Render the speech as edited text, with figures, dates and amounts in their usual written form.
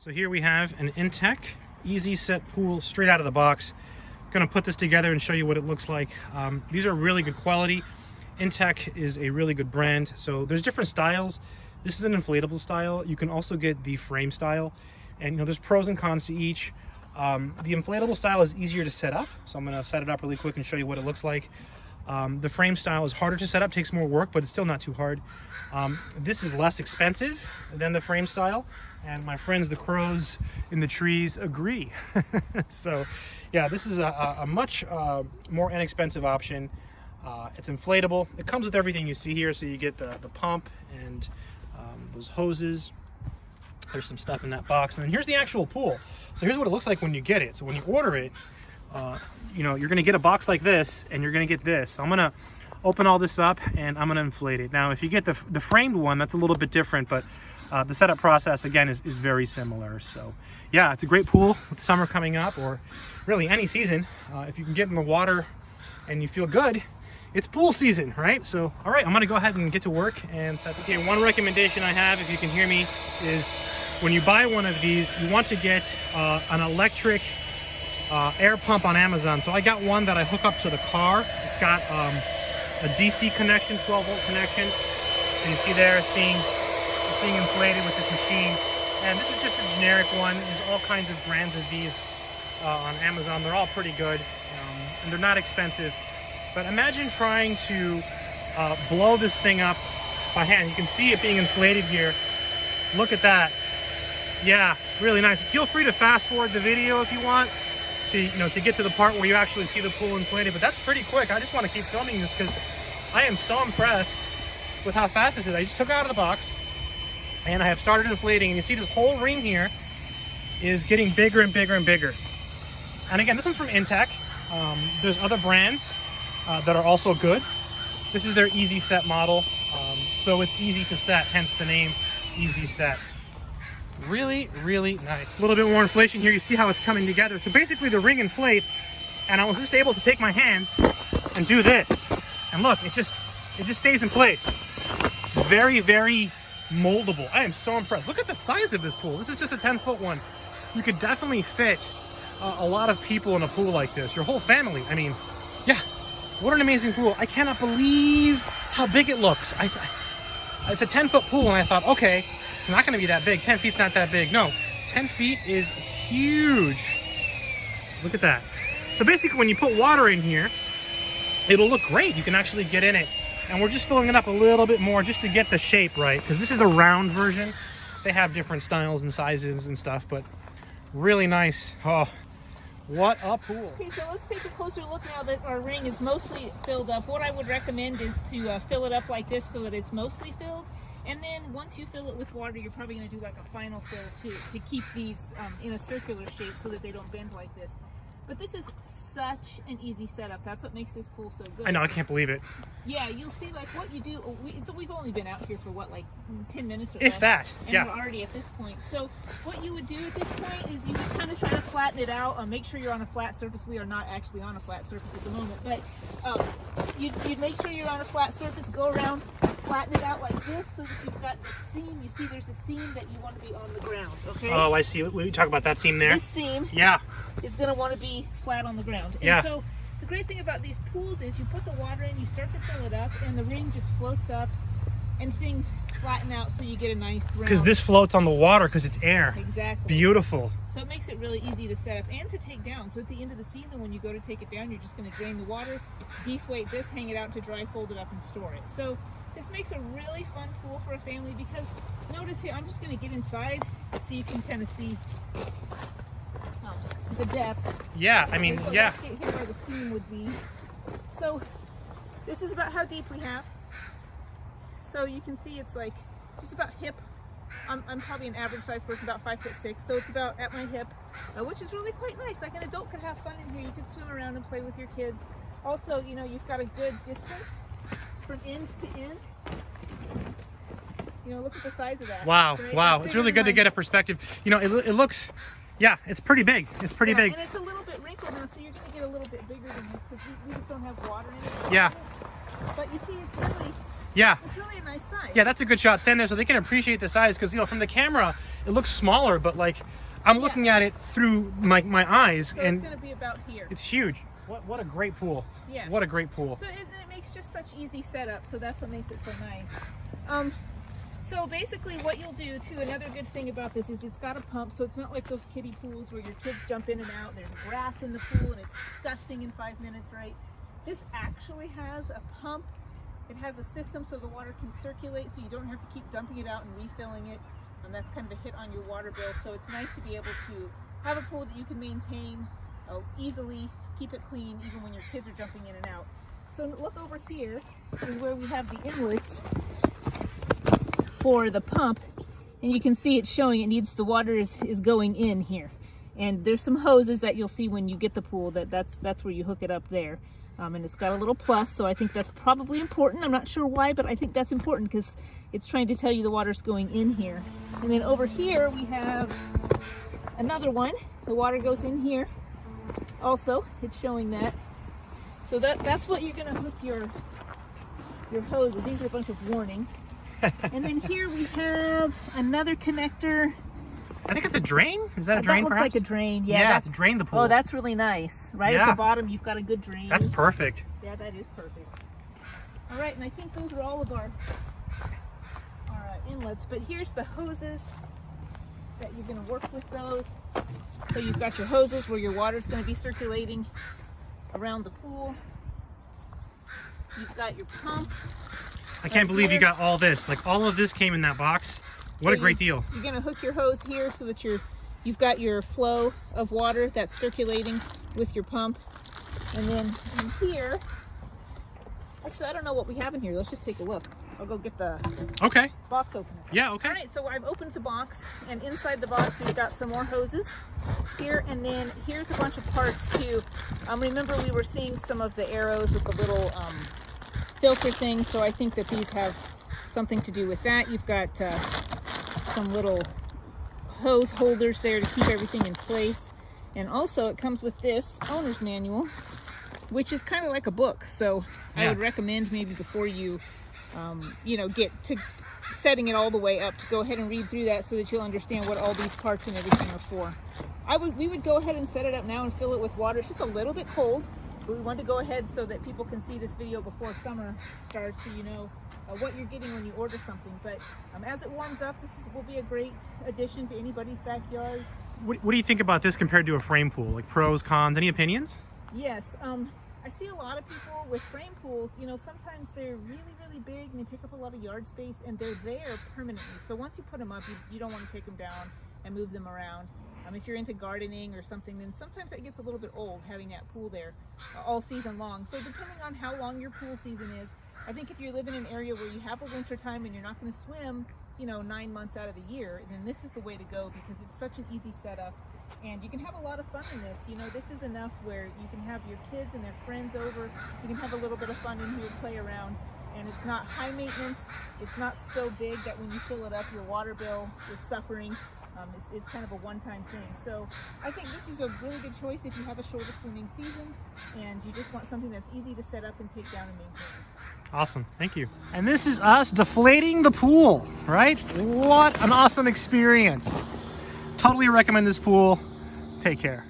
So here we have an Intex Easy Set Pool straight out of the box. Going to put this together and show you what it looks like. These are really good quality. Intex is a really good brand. So there's different styles. This is an inflatable style. You can also get the frame style, and there's pros and cons to each. The inflatable style is easier to set up, so I'm going to set it up really quick and show you what it looks like. The frame style is harder to set up, takes more work, but it's still not too hard. This is less expensive than the frame style, and my friends the crows in the trees agree. So yeah, this is a much more inexpensive option. It's inflatable. It comes with everything you see here, so you get the pump and those hoses. There's some stuff in that box, and then here's the actual pool. So here's what it looks like when you get it. So when you order it, you're gonna get a box like this, and you're gonna get this. So I'm gonna open all this up and I'm gonna inflate it. Now if you get the framed one, that's a little bit different, but the setup process again is very similar. So yeah, it's a great pool with summer coming up, or really any season. If you can get in the water and you feel good, it's pool season, right? So all right, I'm gonna go ahead and get to work and set. Okay, one recommendation I have, if you can hear me, is when you buy one of these, you want to get an electric air pump on Amazon. So I got one that I hook up to the car. It's got a DC connection, 12-volt connection. And you see there it's being inflated with this machine. And this is just a generic one. There's all kinds of brands of these on Amazon. They're all pretty good, and they're not expensive. But imagine trying to blow this thing up by hand. You can see it being inflated here. Look at that. Yeah, really nice. Feel free to fast forward the video if you want to get to the part where you actually see the pool inflated, but that's pretty quick. I just want to keep filming this because I am so impressed with how fast this is. I just took it out of the box and I have started inflating, and you see this whole ring here is getting bigger and bigger and bigger. And again, this one's from Intex. There's other brands that are also good. This is their Easy Set model, so it's easy to set, hence the name Easy Set. Really, really nice. A little bit more inflation here. You see how it's coming together. So basically the ring inflates, and I was just able to take my hands and do this. And look, it just stays in place. It's very, very moldable. I am so impressed. Look at the size of this pool. This is just a 10-foot one. You could definitely fit a lot of people in a pool like this. Your whole family. I mean, yeah, what an amazing pool. I cannot believe how big it looks. It's a 10-foot pool, and I thought, okay, it's not going to be that big. 10 feet's not that big. No, 10 feet is huge. Look at that. So basically when you put water in here, it'll look great. You can actually get in it. And we're just filling it up a little bit more just to get the shape right, because this is a round version. They have different styles and sizes and stuff, but really nice. Oh, what a pool. Okay, so let's take a closer look now that our ring is mostly filled up. What I would recommend is to fill it up like this so that it's mostly filled. And then once you fill it with water, you're probably going to do like a final fill to keep these in a circular shape so that they don't bend like this. But this is such an easy setup. That's what makes this pool so good. I know, I can't believe it. Yeah, you'll see like what you do. We've only been out here for what, like 10 minutes or if less, that. and yeah, we're already at this point. So what you would do at this point is you would kind of try to flatten it out. Make sure you're on a flat surface. We are not actually on a flat surface at the moment, but you'd make sure you're on a flat surface. Go around, flatten it out like this so that you've got the seam. You see there's a seam that you want to be on the ground, okay? Oh, I see. We talk about that seam there. This seam is going to want to be flat on the ground. Yeah. And so the great thing about these pools is you put the water in, you start to fill it up, and the ring just floats up and things flatten out so you get a nice round. Because this floats on the water because it's air. Exactly. Beautiful. So it makes it really easy to set up and to take down. So at the end of the season, when you go to take it down, you're just going to drain the water, deflate this, hang it out to dry, fold it up, and store it. So this makes a really fun pool for a family because notice here, I'm just going to get inside so you can kind of see the depth. Yeah, I mean, so yeah. Let's get here where the seam would be. So this is about how deep we have. So you can see it's like just about hip. I'm probably an average size person, about 5'6", so it's about at my hip, which is really quite nice. Like an adult could have fun in here. You could swim around and play with your kids. Also, you've got a good distance from end to end. Look at the size of that. Wow, right? wow. It's really good to get a perspective. It looks, yeah, it's pretty big. It's pretty big. And it's a little bit wrinkled now, so you're going to get a little bit bigger than this because we just don't have water in it. Yeah. But you see, it's really Yeah. It's really a nice size. Yeah, that's a good shot. Stand there so they can appreciate the size, because, you know, from the camera, it looks smaller, but like, I'm looking at it through my eyes, so and it's going to be about here. it's huge. What a great pool. Yeah. What a great pool. So it makes just such easy setup, so that's what makes it so nice. So basically what you'll do too, another good thing about this is it's got a pump, so it's not like those kiddie pools where your kids jump in and out, there's grass in the pool and it's disgusting in 5 minutes, right? This actually has a pump. It has a system so the water can circulate, so you don't have to keep dumping it out and refilling it. And that's kind of a hit on your water bill, so it's nice to be able to have a pool that you can maintain easily, keep it clean even when your kids are jumping in and out. So look over here is where we have the inlets for the pump, and you can see it's showing it needs, the water is going in here, and there's some hoses that you'll see when you get the pool that's where you hook it up there, and it's got a little plus, so I think that's probably important. I'm not sure why, but I think that's important because it's trying to tell you the water's going in here. And then over here we have another one. The water goes in here also, it's showing that. So that's what you're going to hook your hoses. These are a bunch of warnings. And then here we have another connector. I think it's a drain. Is that a drain, that looks perhaps? like a drain. Yeah, Yeah, to drain the pool. Oh, that's really nice. Right at the bottom, you've got a good drain. That's perfect. Yeah, that is perfect. All right, and I think those are all of our inlets. But here's the hoses that you're going to work with those. So you've got your hoses where your water's going to be circulating around the pool. You've got your pump. I can't believe you got all this. Like, all of this came in that box. What a great deal. You're going to hook your hose here so that you've got your flow of water that's circulating with your pump. And then in here, actually, I don't know what we have in here. Let's just take a look. I'll go get the box opener. Yeah, okay. All right, so I've opened the box, and inside the box we've got some more hoses here, and then here's a bunch of parts too. Remember we were seeing some of the arrows with the little filter things, so I think that these have something to do with that. You've got some little hose holders there to keep everything in place, and also it comes with this owner's manual, which is kind of like a book. So I would recommend maybe before you get to setting it all the way up to go ahead and read through that so that you'll understand what all these parts and everything are for. We would go ahead and set it up now and fill it with water. It's just a little bit cold, but we wanted to go ahead so that people can see this video before summer starts, so you know what you're getting when you order something. But as it warms up, will be a great addition to anybody's backyard. What do you think about this compared to a frame pool? Like, pros, cons, any opinions? Yes, I see a lot of people with frame pools, sometimes they're really, really big and they take up a lot of yard space, and they're there permanently. So once you put them up, you don't want to take them down and move them around. If you're into gardening or something, then sometimes that gets a little bit old, having that pool there all season long. So depending on how long your pool season is, I think if you live in an area where you have a winter time and you're not going to swim, 9 months out of the year, then this is the way to go, because it's such an easy setup. And you can have a lot of fun in this. This is enough where you can have your kids and their friends over. You can have a little bit of fun in here, play around. And it's not high maintenance. It's not so big that when you fill it up, your water bill is suffering. It's kind of a one-time thing. So I think this is a really good choice if you have a shorter swimming season and you just want something that's easy to set up and take down and maintain. Awesome, thank you. And this is us deflating the pool, right? What an awesome experience. Totally recommend this pool. Take care.